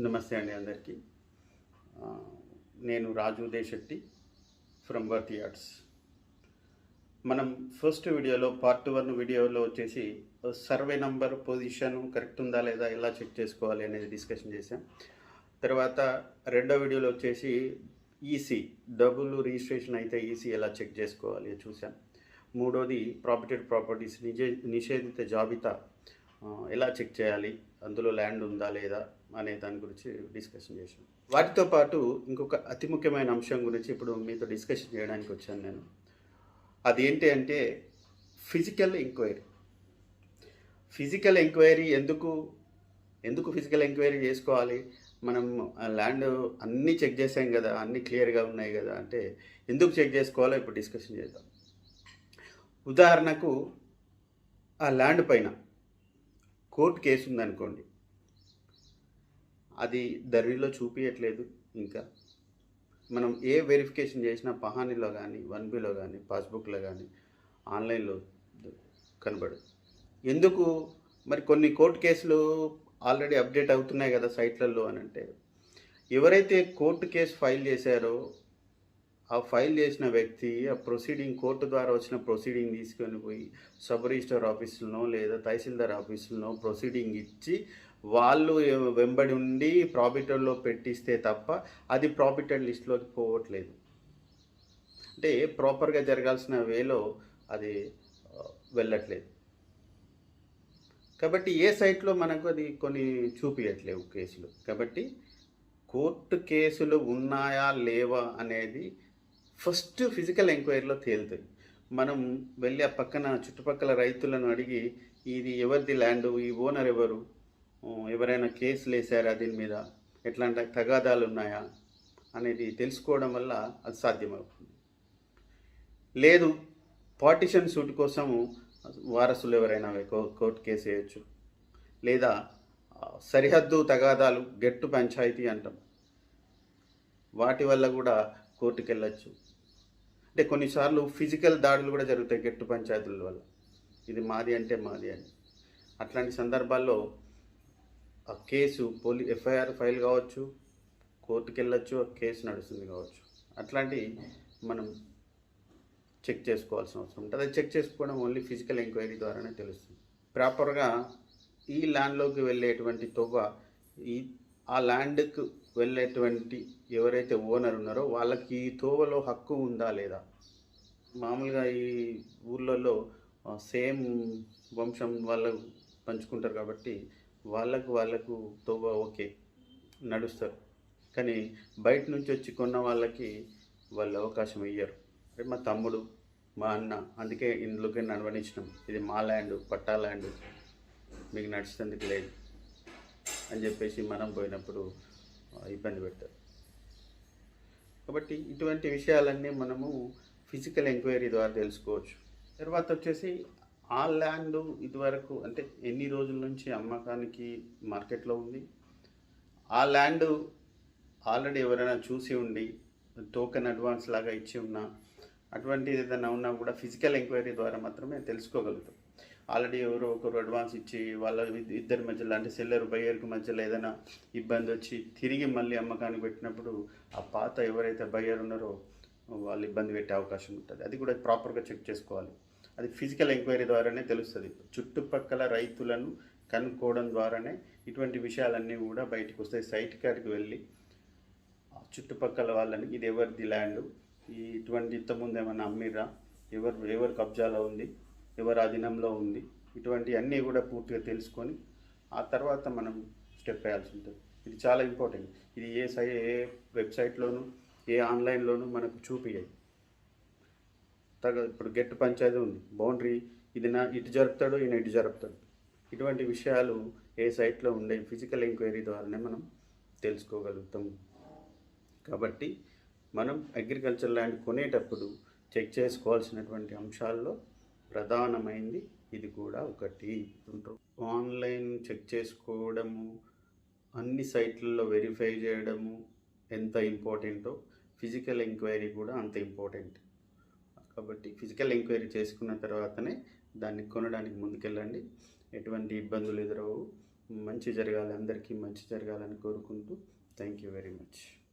నమస్తే అండి అందరికీ. ఆ, నేను రాజు దేశెట్టి ఫ్రమ్ వర్త్ యార్డ్స్. మనం ఫస్ట్ వీడియోలో పార్ట్ 1 వీడియోలో వచ్చేసి సర్వే నంబర్ పొజిషన్ కరెక్ట్ ఉందా లేదా ఎలా చెక్ చేసుకోవాలి అనేది డిస్కషన్ చేసాం. తర్వాత రెండో వీడియోలో వచ్చేసి ఈసీ డబుల్ రిజిస్ట్రేషన్ అయితే ఈసీ ఎలా చెక్ చేసుకోవాలి చూసాం. మూడోది ప్రాపర్టీస్ నిషేధిత జాబితా ఎలా చెక్ చేయాలి, అందులో ల్యాండ్ ఉందా లేదా అనే దాని గురించి డిస్కషన్ చేశాం. వాటితో పాటు ఇంకొక అతి ముఖ్యమైన అంశం గురించి ఇప్పుడు మీతో డిస్కషన్ చేయడానికి వచ్చాను నేను. అదేంటి అంటే ఫిజికల్ ఎంక్వైరీ. ఫిజికల్ ఎంక్వైరీ ఎందుకు ఫిజికల్ ఎంక్వైరీ చేసుకోవాలి? మనం ల్యాండ్ అన్నీ చెక్ చేసాం కదా, అన్నీ క్లియర్గా ఉన్నాయి కదా అంటే ఎందుకు చెక్ చేసుకోవాలో ఇప్పుడు డిస్కషన్ చేద్దాం. ఉదాహరణకు ఆ ల్యాండ్ పైన కోర్టు కేసు ఉందనుకోండి, అది ధరణిలో చూపించట్లేదు. ఇంకా మనం ఏ వెరిఫికేషన్ చేసినా పహానీలో కానీ 1Bలో కానీ పాస్బుక్లో కానీ ఆన్లైన్లో కనబడదు. ఎందుకు మరి? కొన్ని కోర్టు కేసులు ఆల్రెడీ అప్డేట్ అవుతున్నాయి కదా సైట్లలో అని అంటే, ఎవరైతే కోర్టు కేసు ఫైల్ చేశారో ఆ ఫైల్ చేసిన వ్యక్తి ఆ ప్రొసీడింగ్ కోర్టు ద్వారా వచ్చిన ప్రొసీడింగ్ తీసుకొని పోయి సబ్ రిజిస్టర్ ఆఫీసులో లేదా తహసీల్దార్ ఆఫీసులో ప్రొసీడింగ్ ఇచ్చి వాళ్ళు వెంబడి ఉండి ప్రాఫిటర్లో పెట్టిస్తే తప్ప అది ప్రాఫిటర్ లిస్ట్లోకి పోవట్లేదు. అంటే ప్రాపర్గా జరగాల్సిన వేలో అది వెళ్ళట్లేదు. కాబట్టి ఏ సైట్లో మనకు అది కొన్ని చూపించట్లేవు కేసులు. కాబట్టి కోర్టు కేసులు ఉన్నాయా లేవా అనేది ఫస్ట్ ఫిజికల్ ఎంక్వైరీలో తేలుతుంది. మనం వెళ్ళి ఆ పక్కన చుట్టుపక్కల రైతులను అడిగి ఇది ఎవరిది ల్యాండ్, ఈ ఓనర్ ఎవరు, ఎవరైనా కేసులు వేసారా దీని మీద, ఎట్లాంటి తగాదాలు ఉన్నాయా అనేది తెలుసుకోవడం వల్ల అది సాధ్యమవుతుంది. లేదు, పార్టిషన్ సూట్ కోసము వారసులు ఎవరైనా కోర్టు కేసు వేయచ్చు. లేదా సరిహద్దు తగాదాలు, గెట్టు పంచాయతీ అంటాం, వాటి వల్ల కూడా కోర్టుకు వెళ్ళచ్చు. అంటే కొన్నిసార్లు ఫిజికల్ దాడులు కూడా జరుగుతాయి గెట్టు పంచాయతీల వల్ల. ఇది మాది అంటే మాది అని. అట్లాంటి సందర్భాల్లో ఆ కేసు ఎఫ్ఐఆర్ ఫైల్ కావచ్చు, కోర్టుకు వెళ్ళచ్చు, ఆ కేసు నడుస్తుంది కావచ్చు. అట్లాంటి మనం చెక్ చేసుకోవాల్సిన అవసరం ఉంటుంది. అది చెక్ చేసుకోవడం ఓన్లీ ఫిజికల్ ఎంక్వైరీ ద్వారానే తెలుస్తుంది. ప్రాపర్గా ఈ ల్యాండ్లోకి వెళ్ళేటువంటి ఆ ల్యాండ్కు వెళ్ళేటువంటి ఎవరైతే ఓనర్ ఉన్నారో వాళ్ళకి ఈ తోవలో హక్కు ఉందా లేదా. మామూలుగా ఈ ఊర్లలో సేమ్ వంశం వాళ్ళు పంచుకుంటారు కాబట్టి వాళ్ళకు తోవ ఓకే నడుస్తారు. కానీ బయట నుంచి వచ్చి కొన్న వాళ్ళకి వాళ్ళు అవకాశం ఇయ్యరు. మా తమ్ముడు, మా అన్న, అందుకే ఇందులోకి నడవనిచ్చినాం, ఇది మా ల్యాండ్, పట్టా ల్యాండ్, మీకు నడిచేందుకు లేదు అని చెప్పేసి మనం పోయినప్పుడు ఇబ్బంది పెడతారు. కాబట్టి ఇటువంటి విషయాలన్నీ మనము ఫిజికల్ ఎంక్వైరీ ద్వారా తెలుసుకోవచ్చు. తర్వాత వచ్చేసి ఆ ల్యాండ్ ఇదివరకు అంటే ఎన్ని రోజుల నుంచి అమ్మకానికి మార్కెట్లో ఉంది, ఆ ల్యాండ్ ఆల్రెడీ ఎవరైనా చూసి ఉండి టోకెన్ అడ్వాన్స్ లాగా ఇచ్చి ఉన్నా, అటువంటిది ఏదైనా ఉన్నా కూడా ఫిజికల్ ఎంక్వైరీ ద్వారా మాత్రమే తెలుసుకోగలుగుతాం. ఆల్రెడీ ఎవరో ఒకరు అడ్వాన్స్ ఇచ్చి వాళ్ళ ఇద్దరి మధ్యలో అంటే సెల్లర్ బయ్యర్కి మధ్యలో ఏదైనా ఇబ్బంది వచ్చి తిరిగి మళ్ళీ అమ్మకానికి పెట్టినప్పుడు ఆ పాత ఎవరైతే బయ్యర్ ఉన్నారో వాళ్ళు ఇబ్బంది పెట్టే అవకాశం ఉంటుంది. అది కూడా ప్రాపర్గా చెక్ చేసుకోవాలి. అది ఫిజికల్ ఎంక్వైరీ ద్వారానే తెలుస్తుంది. చుట్టుపక్కల రైతులను కనుక్కోవడం ద్వారానే ఇటువంటి విషయాలన్నీ కూడా బయటకు వస్తాయి. సైట్ కాడికి వెళ్ళి చుట్టుపక్కల వాళ్ళని ఇది ఎవరిది ల్యాండ్, ఇటువంటి ఇంతకుముందు ఏమైనా అమ్మిరా, ఎవరు కబ్జాలో ఉంది, ఎవరి అధీనంలో ఉంది, ఇటువంటి అన్నీ కూడా పూర్తిగా తెలుసుకొని ఆ తర్వాత మనం స్టెప్ వేయాల్సి ఉంటుంది. ఇది చాలా ఇంపార్టెంట్. ఇది ఏ వెబ్సైట్లోనూ ఏ ఆన్లైన్లోనూ మనకు చూపించాయి. ఇప్పుడు గెట్టు పంచాయతీ ఉంది, బౌండరీ ఇది ఇటు జరుపుతాడు, ఈయన ఇటు జరుపుతాడు, ఇటువంటి విషయాలు ఏ సైట్లో ఉండే ఫిజికల్ ఎంక్వైరీ ద్వారానే మనం తెలుసుకోగలుగుతాం. కాబట్టి మనం అగ్రికల్చర్ ల్యాండ్ కొనేటప్పుడు చెక్ చేసుకోవాల్సినటువంటి అంశాల్లో ప్రధానమైంది ఇది కూడా ఒకటి. ఆన్లైన్ చెక్ చేసుకోవడము, అన్ని సైట్లలో వెరిఫై చేయడము ఎంత ఇంపార్టెంటో ఫిజికల్ ఎంక్వైరీ కూడా అంత ఇంపార్టెంట్. కాబట్టి ఫిజికల్ ఎంక్వైరీ చేసుకున్న తర్వాతనే దాన్ని కొనడానికి ముందుకెళ్ళండి. ఎటువంటి ఇబ్బందులు ఎదురవు. మంచి జరగాలి, అందరికీ మంచి జరగాలని కోరుకుంటూ థ్యాంక్ యూ వెరీ మచ్.